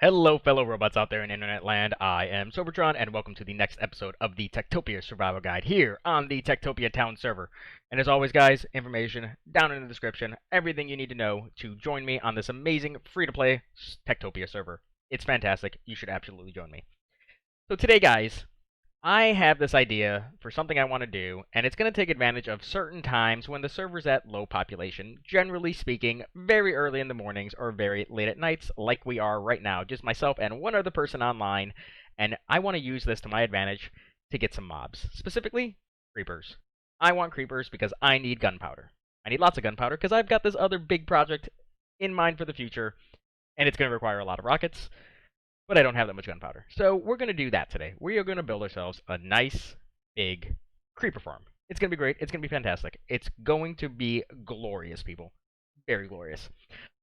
Hello, fellow robots out there in internet land. I am Sobertron, and welcome to the next episode of the TekTopia Survival Guide here on the TekTopia Town server. And as always, guys, information down in the description, everything you need to know to join me on this amazing free-to-play TekTopia server. It's fantastic. You should absolutely join me. So today, guys, I have this idea for something I want to do, and it's going to take advantage of certain times when the server's at low population, generally speaking, very early in the mornings or very late at nights, like we are right now, just myself and one other person online, and I want to use this to my advantage to get some mobs, specifically creepers. I want creepers because I need gunpowder. I need lots of gunpowder because I've got this other big project in mind for the future, and it's going to require a lot of rockets, but I don't have that much gunpowder. So we're going to do that today. We are going to build ourselves a nice, big creeper farm. It's going to be great. It's going to be fantastic. It's going to be glorious, people. Very glorious.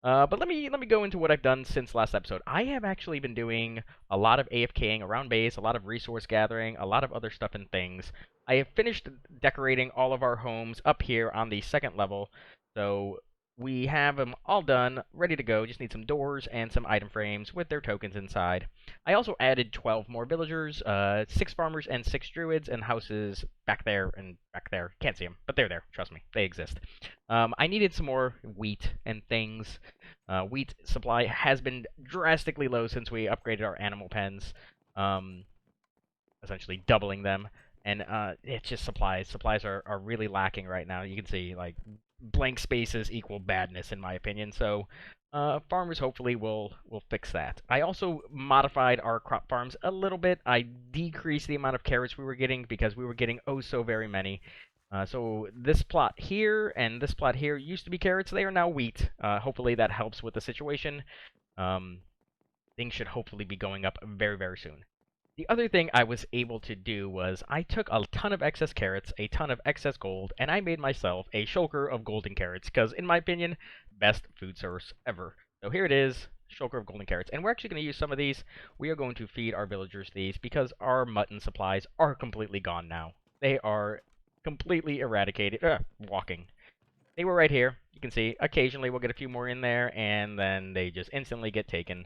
But let me go into what I've done since last episode. I have actually been doing a lot of AFKing around base, a lot of resource gathering, a lot of other stuff and things. I have finished decorating all of our homes up here on the second level, so we have them all done, ready to go. Just need some doors and some item frames with their tokens inside. I also added 12 more villagers, 6 farmers and 6 druids, and houses back there and back there. Can't see them, but they're there. Trust me, they exist. I needed some more wheat and things. Wheat supply has been drastically low since we upgraded our animal pens, essentially doubling them. And it's just supplies. Supplies are really lacking right now. You can see, like, blank spaces equal badness, in my opinion. So farmers hopefully will fix that. I also modified our crop farms a little bit. I decreased the amount of carrots we were getting because we were getting oh so very many. So this plot here and this plot here used to be carrots. They are now wheat. Hopefully that helps with the situation. Things should hopefully be going up very, very soon. The other thing I was able to do was I took a ton of excess carrots, a ton of excess gold, and I made myself a shulker of golden carrots, because in my opinion, best food source ever. So here it is, shulker of golden carrots. And we're actually going to use some of these. We are going to feed our villagers these because our mutton supplies are completely gone now. They are completely eradicated. Walking. They were right here. You can see occasionally we'll get a few more in there, and then they just instantly get taken.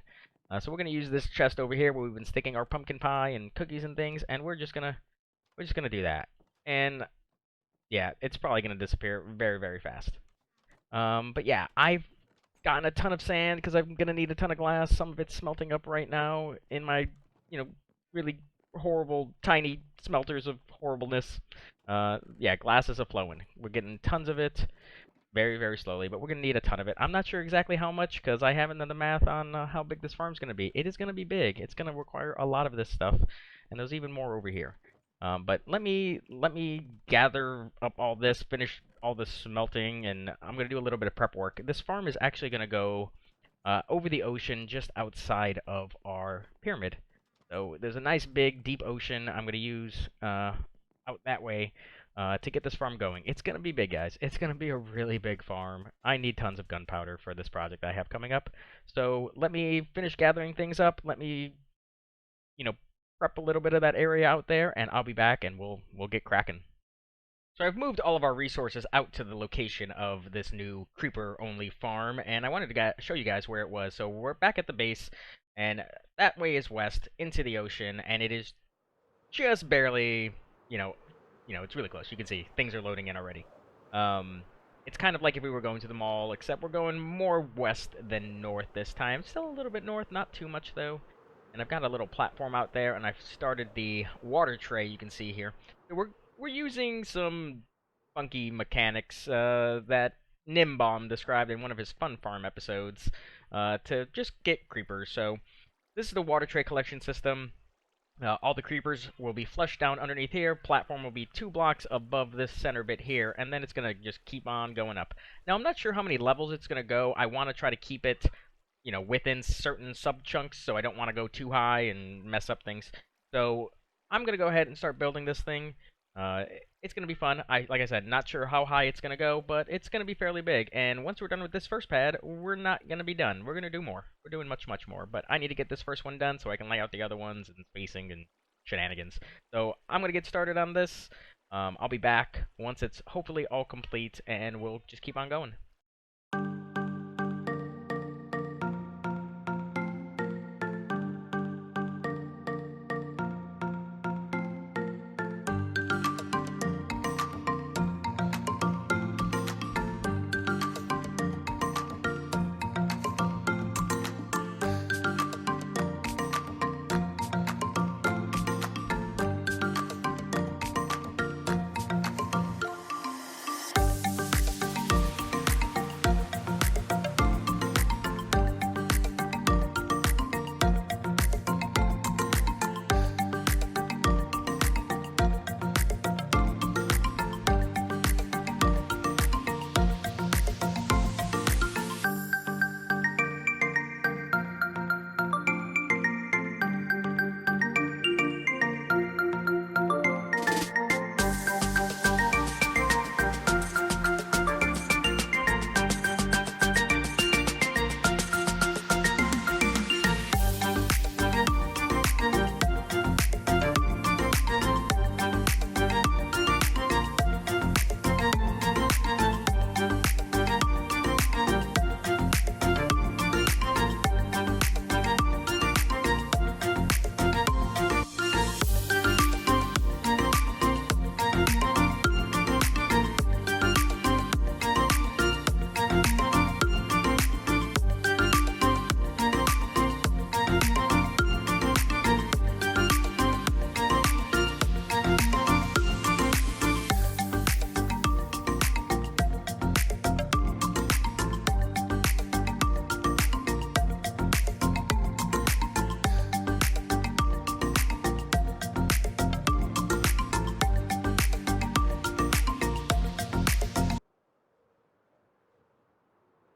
So we're gonna use this chest over here where we've been sticking our pumpkin pie and cookies and things, and we're just gonna do that. And yeah, it's probably gonna disappear very, very fast. But yeah, I've gotten a ton of sand because I'm gonna need a ton of glass. Some of it's smelting up right now in my, really horrible tiny smelters of horribleness. Yeah, glass is a flowing. We're getting tons of it very, very slowly, but we're going to need a ton of it. I'm not sure exactly how much because I haven't done the math on how big this farm's going to be. It is going to be big. It's going to require a lot of this stuff, and there's even more over here. But let me gather up all this, finish all this smelting, and I'm going to do a little bit of prep work. This farm is actually going to go over the ocean just outside of our pyramid. So there's a nice big deep ocean I'm going to use out that way to get this farm going. It's going to be big, guys. It's going to be a really big farm. I need tons of gunpowder for this project I have coming up. So let me finish gathering things up. Let me, prep a little bit of that area out there, and I'll be back, and we'll get cracking. So I've moved all of our resources out to the location of this new creeper-only farm, and I wanted to show you guys where it was. So we're back at the base, and that way is west into the ocean, and it is just barely, it's really close. You can see things are loading in already. It's kind of like if we were going to the mall, except we're going more west than north this time. Still a little bit north, not too much though. And I've got a little platform out there, and I've started the water tray you can see here. So we're using some funky mechanics that Nimbomb described in one of his Fun Farm episodes to just get creepers. So this is the water tray collection system. All the creepers will be flushed down underneath here. Platform will be 2 blocks above this center bit here, and then it's going to just keep on going up. Now, I'm not sure how many levels it's going to go. I want to try to keep it, within certain sub-chunks, so I don't want to go too high and mess up things. So I'm going to go ahead and start building this thing. It's going to be fun. Like I said, not sure how high it's going to go, but it's going to be fairly big. And once we're done with this first pad, we're not going to be done. We're going to do more. We're doing much, much more. But I need to get this first one done so I can lay out the other ones and spacing and shenanigans. So I'm going to get started on this. I'll be back once it's hopefully all complete, and we'll just keep on going.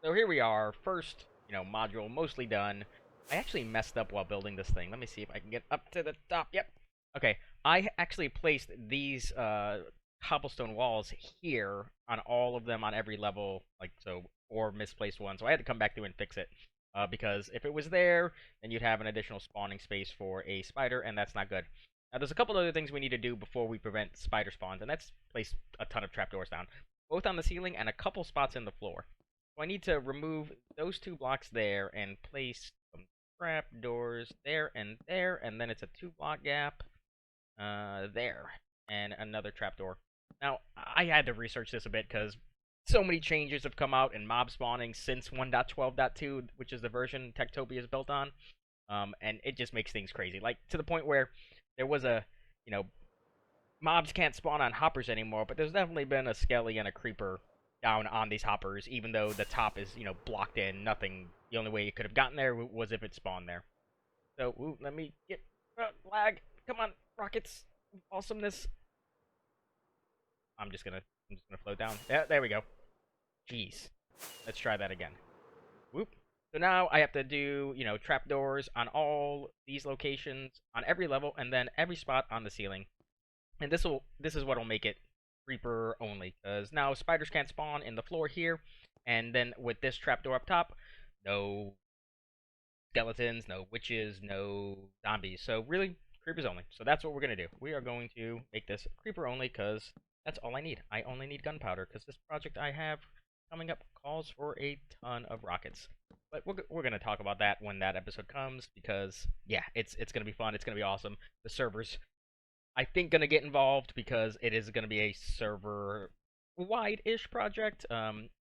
So here we are, first, module mostly done. I actually messed up while building this thing. Let me see if I can get up to the top. Yep. Okay, I actually placed these cobblestone walls here on all of them on every level, like so, or misplaced one. So I had to come back through and fix it. Because if it was there, then you'd have an additional spawning space for a spider, and that's not good. Now, there's a couple other things we need to do before we prevent spider spawns, and that's place a ton of trapdoors down, both on the ceiling and a couple spots in the floor. So I need to remove those 2 blocks there and place some trapdoors there, and then it's a 2-block gap there, and another trapdoor. Now, I had to research this a bit because so many changes have come out in mob spawning since 1.12.2, which is the version TekTopia is built on, and it just makes things crazy. Like, to the point where there was you know, mobs can't spawn on hoppers anymore, but there's definitely been a skelly and a creeper down on these hoppers, even though the top is, blocked in. Nothing. The only way it could have gotten there was if it spawned there. So, let me get lag. Come on, rockets, awesomeness. I'm just gonna float down. Yeah, there we go. Jeez. Let's try that again. Whoop. So now I have to do, trapdoors on all these locations on every level, and then every spot on the ceiling. And this is what'll make it creeper only, because now spiders can't spawn in the floor here, and then with this trapdoor up top, no skeletons, no witches, no zombies. So really, creepers only. So that's what we're gonna do. We are going to make this creeper only, because that's all I need. I only need gunpowder, because this project I have coming up calls for a ton of rockets. But we're gonna talk about that when that episode comes, because yeah, it's gonna be fun. It's gonna be awesome. The servers, I think, gonna get involved because it is gonna be a server wide-ish project.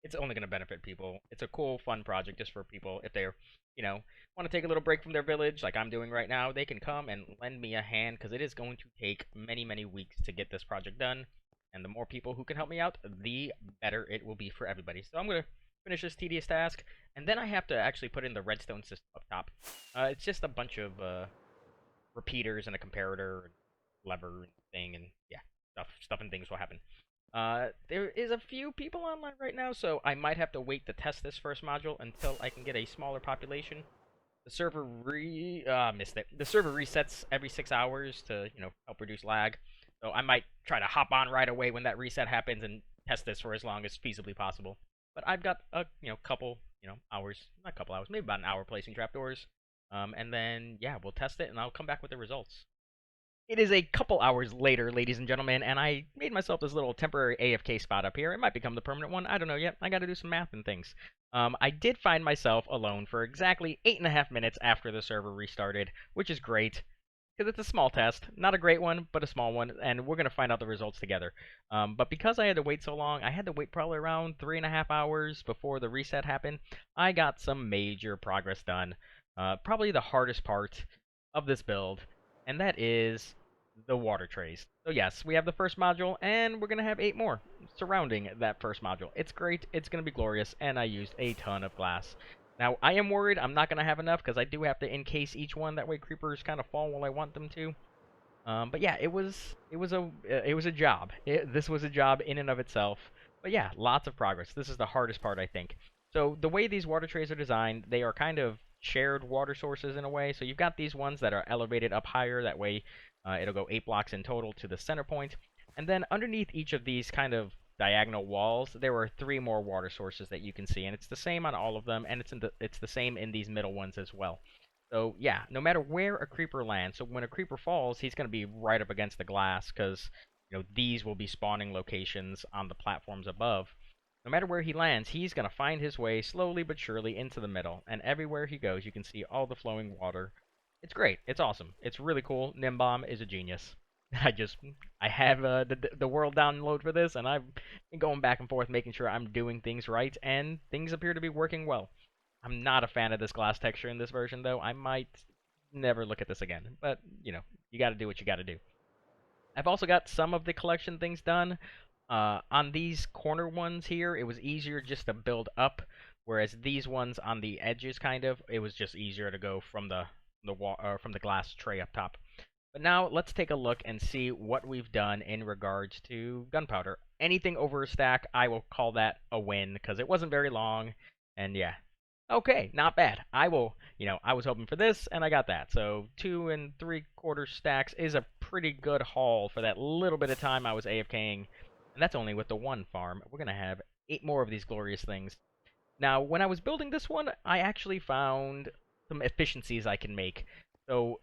It's only gonna benefit people. It's a cool, fun project just for people if they're, want to take a little break from their village, like I'm doing right now. They can come and lend me a hand, because it is going to take many, many weeks to get this project done. And the more people who can help me out, the better it will be for everybody. So I'm gonna finish this tedious task, and then I have to actually put in the redstone system up top. It's just a bunch of repeaters and a comparator, and lever and thing, and yeah, stuff and things will happen. There is a few people online right now, so I might have to wait to test this first module until I can get a smaller population. The server missed it. The server resets every 6 hours to, help reduce lag. So I might try to hop on right away when that reset happens and test this for as long as feasibly possible. But I've got a, couple, hours, not a couple hours, maybe about an hour placing trapdoors. And then, yeah, we'll test it and I'll come back with the results. It is a couple hours later, ladies and gentlemen, and I made myself this little temporary AFK spot up here. It might become the permanent one. I don't know yet. I got to do some math and things. I did find myself alone for exactly 8.5 minutes after the server restarted, which is great, because it's a small test. Not a great one, but a small one, and we're going to find out the results together. But because I had to wait so long, I had to wait probably around 3.5 hours before the reset happened. I got some major progress done. Probably the hardest part of this build, and that is the water trays. So yes, we have the first module, and we're going to have 8 more surrounding that first module. It's great, it's going to be glorious, and I used a ton of glass. Now, I am worried I'm not going to have enough, because I do have to encase each one, that way creepers kind of fall while I want them to. But yeah, it was a job. This was a job in and of itself. But yeah, lots of progress. This is the hardest part, I think. So the way these water trays are designed, they are kind of shared water sources in a way. So you've got these ones that are elevated up higher. That way, it'll go 8 blocks in total to the center point. And then underneath each of these kind of diagonal walls, there are 3 more water sources that you can see, and it's the same on all of them, and it's the same in these middle ones as well. So yeah, no matter where a creeper lands, so when a creeper falls, he's going to be right up against the glass, because these will be spawning locations on the platforms above. No matter where he lands, he's going to find his way slowly but surely into the middle, and everywhere he goes, you can see all the flowing water. It's great. It's awesome. It's really cool. Nimbom is a genius. I have the world download for this, and I've been going back and forth making sure I'm doing things right, and things appear to be working well. I'm not a fan of this glass texture in this version, though. I might never look at this again, but, you gotta do what you gotta do. I've also got some of the collection things done. On these corner ones here, it was easier just to build up, whereas these ones on the edges, kind of, it was just easier to go from the glass tray up top. But now let's take a look and see what we've done in regards to gunpowder. Anything over a stack, I will call that a win, because it wasn't very long, And yeah. Okay, not bad. I will, I was hoping for this, and I got that. So 2 and 3/4 stacks is a pretty good haul for that little bit of time I was AFKing. And that's only with the one farm. We're going to have 8 more of these glorious things. Now, when I was building this one, I actually found some efficiencies I can make. So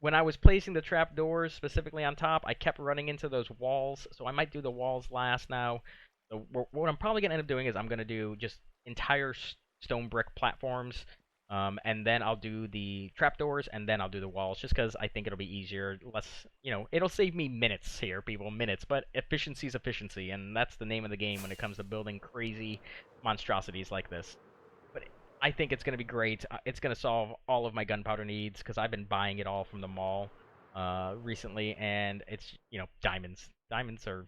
when I was placing the trapdoors specifically on top, I kept running into those walls, so I might do the walls last now. So what I'm probably going to end up doing is I'm going to do just entire stone brick platforms, and then I'll do the trapdoors, and then I'll do the walls, just because I think it'll be easier, less, it'll save me minutes here, people, minutes, but efficiency is efficiency, and that's the name of the game when it comes to building crazy monstrosities like this. But I think it's going to be great. It's going to solve all of my gunpowder needs because I've been buying it all from the mall recently, and it's, diamonds. Diamonds are,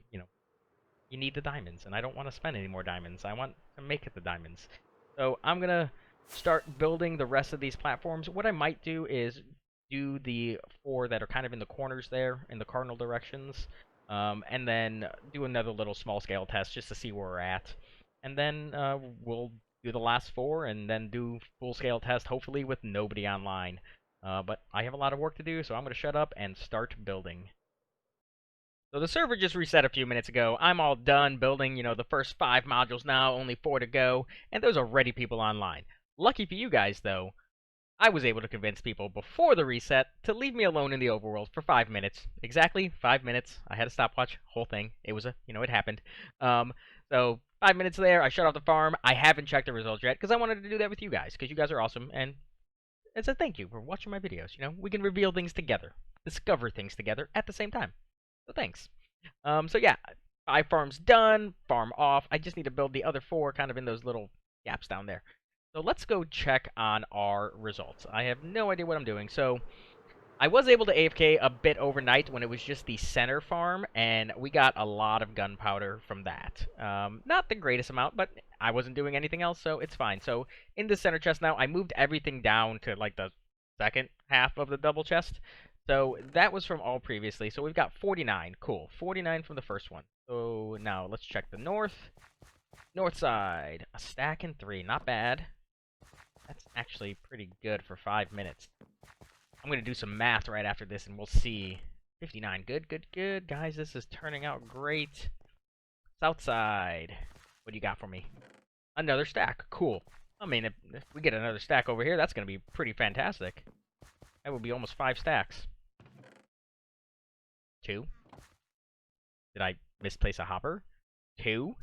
you need the diamonds, and I don't want to spend any more diamonds. I want to make it the diamonds. So I'm going to start building the rest of these platforms. What I might do is do the 4 that are kind of in the corners there, in the cardinal directions, and then do another little small-scale test just to see where we're at. And then we'll do the last 4, and then do full-scale test, hopefully with nobody online. But I have a lot of work to do, so I'm going to shut up and start building. So the server just reset a few minutes ago. I'm all done building, the first 5 modules now, only 4 to go, and there's already people online. Lucky for you guys, though, I was able to convince people before the reset to leave me alone in the overworld for 5 minutes. Exactly 5 minutes. I had a stopwatch, whole thing. It was it happened. So 5 minutes there, I shut off the farm. I haven't checked the results yet because I wanted to do that with you guys because you guys are awesome, and it's a thank you for watching my videos. We can reveal things together, discover things together at the same time. So thanks. So yeah, 5 farms done, farm off. I just need to build the other 4 kind of in those little gaps down there. So let's go check on our results. I have no idea what I'm doing. So I was able to AFK a bit overnight when it was just the center farm, and we got a lot of gunpowder from that. Not the greatest amount, but I wasn't doing anything else, so it's fine. So in the center chest now, I moved everything down to like the second half of the double chest. So that was from all previously. So we've got 49. Cool. 49 from the first one. So now let's check the north. North side. A stack and 3. Not bad. That's actually pretty good for 5 minutes. I'm going to do some math right after this, and we'll see. 59. Good, good, good. Guys, this is turning out great. South side. What do you got for me? Another stack. Cool. I mean, if we get another stack over here, that's going to be pretty fantastic. That would be almost 5 stacks. 2. Did I misplace a hopper? 2.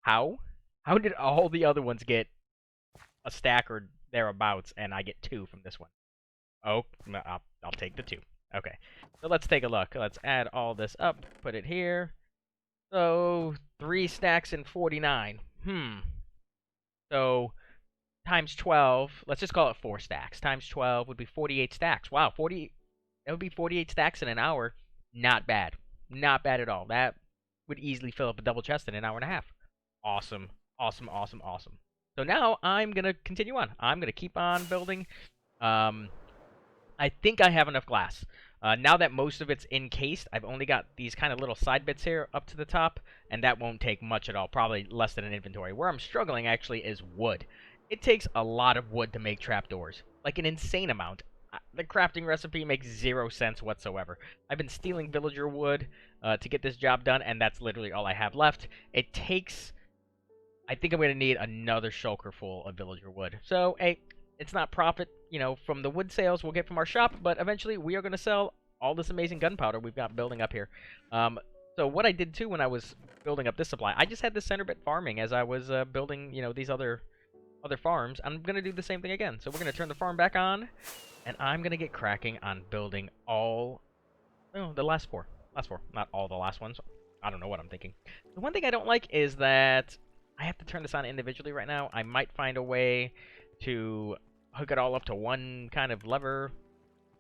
How? How did all the other ones get a stack or thereabouts, and I get 2 from this one? Oh, I'll take the 2. Okay, so let's take a look. Let's add all this up, put it here. So 3 stacks and 49. So times 12. Let's just call it 4 stacks. Times 12 would be 48 stacks. Wow, 40. That would be 48 stacks in an hour. Not bad. Not bad at all. That would easily fill up a double chest in an hour and a half. Awesome. Awesome, awesome, awesome. So now I'm going to continue on. I'm going to keep on building. I think I have enough glass. Now that most of it's encased, I've only got these kind of little side bits here up to the top, and that won't take much at all, probably less than an inventory. Where I'm struggling, actually, is wood. It takes a lot of wood to make trapdoors, like an insane amount. The crafting recipe makes 0 sense whatsoever. I've been stealing villager wood to get this job done, and that's literally all I have left. It takes... I think I'm going to need another shulker full of villager wood. So, hey, it's not profit, from the wood sales we'll get from our shop, but eventually we are going to sell all this amazing gunpowder we've got building up here. So what I did, too, when I was building up this supply, I just had this center bit farming as I was building, these other farms. I'm going to do the same thing again. So we're going to turn the farm back on, and I'm going to get cracking on building all... Oh, the last 4. Last 4. Not all the last ones. I don't know what I'm thinking. The one thing I don't like is that I have to turn this on individually right now. I might find a way to hook it all up to one kind of lever.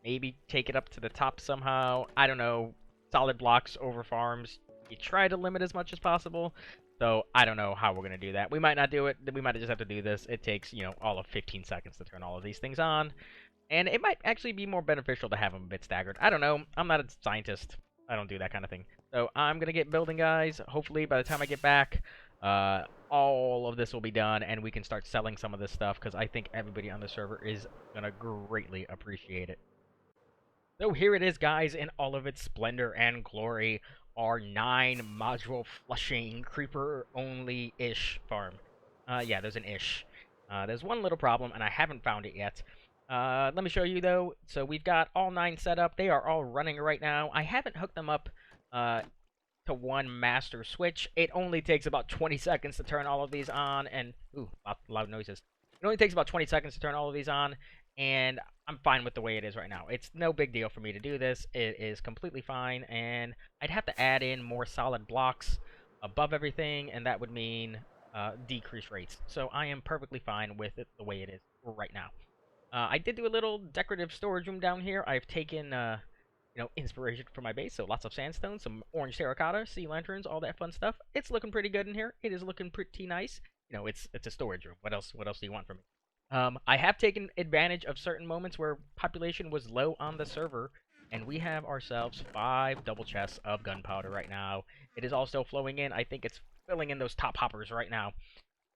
Maybe take it up to the top somehow. I don't know. Solid blocks over farms. You try to limit as much as possible. So I don't know how we're going to do that. We might not do it. We might just have to do this. It takes, all of 15 seconds to turn all of these things on. And it might actually be more beneficial to have them a bit staggered. I don't know. I'm not a scientist. I don't do that kind of thing. So I'm going to get building, guys. Hopefully by the time I get back, All of this will be done, and we can start selling some of this stuff because I think everybody on the server is gonna greatly appreciate it. So here it is, guys, in all of its splendor and glory. Our 9 module flushing creeper only ish farm. Yeah, there's an ish. There's one little problem, and I haven't found it yet. Let me show you though. So we've got all 9 set up. They are all running right now. I haven't hooked them up to one master switch. It only takes about 20 seconds to turn all of these on, and ooh, loud noises. It only takes about 20 seconds to turn all of these on, and I'm fine with the way it is right now. It's no big deal for me to do this. It is completely fine, and I'd have to add in more solid blocks above everything, and that would mean decrease rates. So I am perfectly fine with it the way it is right now. I did do a little decorative storage room down here. I've taken, inspiration for my base. So lots of sandstone, some orange terracotta, sea lanterns, all that fun stuff. It's looking pretty good in here. It is looking pretty nice. It's a storage room. What else? What else do you want from me? I have taken advantage of certain moments where population was low on the server, and we have ourselves 5 double chests of gunpowder right now. It is all still flowing in. I think it's filling in those top hoppers right now.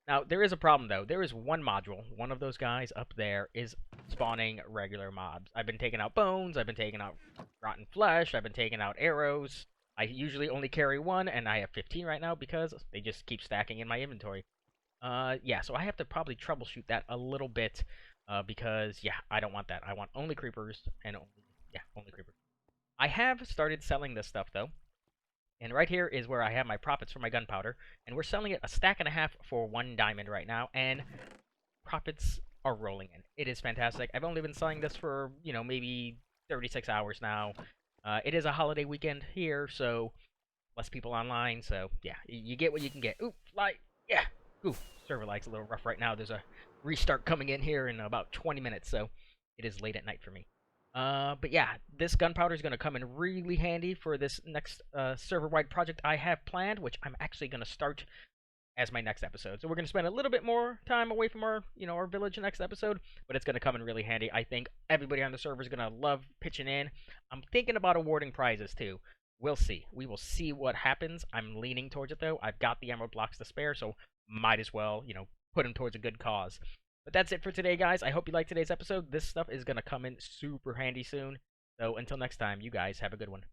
Now, there is a problem, though. There is one module. One of those guys up there is spawning regular mobs. I've been taking out bones. I've been taking out rotten flesh. I've been taking out arrows. I usually only carry one, and I have 15 right now because they just keep stacking in my inventory. Yeah, so I have to probably troubleshoot that a little bit because, yeah, I don't want that. I want only creepers and only creepers. I have started selling this stuff, though. And right here is where I have my profits for my gunpowder. And we're selling it a stack and a half for 1 diamond right now. And profits are rolling in. It is fantastic. I've only been selling this for, maybe 36 hours now. It is a holiday weekend here, so less people online. So, yeah, you get what you can get. Ooh, fly. Yeah. Ooh, server lag's a little rough right now. There's a restart coming in here in about 20 minutes, so it is late at night for me. But yeah, this gunpowder is going to come in really handy for this next server-wide project I have planned, which I'm actually going to start as my next episode. So we're going to spend a little bit more time away from our village next episode, but it's going to come in really handy. I think everybody on the server is going to love pitching in. I'm thinking about awarding prizes too. We'll see. We will see what happens. I'm leaning towards it though. I've got the emerald blocks to spare, so might as well, put them towards a good cause. But that's it for today, guys. I hope you liked today's episode. This stuff is going to come in super handy soon. So until next time, you guys have a good one.